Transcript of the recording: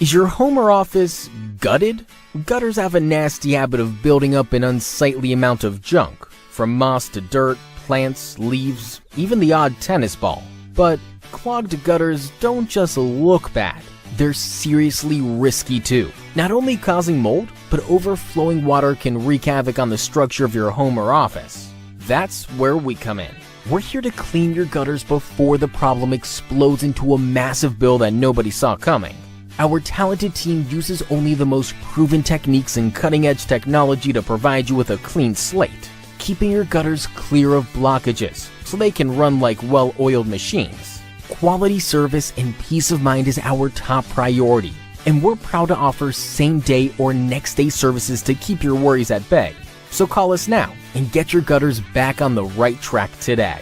Is your home or office gutted? Gutters have a nasty habit of building up an unsightly amount of junk, from moss to dirt, plants, leaves, even the odd tennis ball. But clogged gutters don't just look bad, they're seriously risky too. Not only causing mold, but overflowing water can wreak havoc on the structure of your home or office. That's where we come in. We're here to clean your gutters before the problem explodes into a massive bill that nobody saw coming. Our talented team uses only the most proven techniques and cutting-edge technology to provide you with a clean slate, keeping your gutters clear of blockages so they can run like well-oiled machines. Quality service and peace of mind is our top priority, and we're proud to offer same-day or next-day services to keep your worries at bay. So call us now and get your gutters back on the right track today.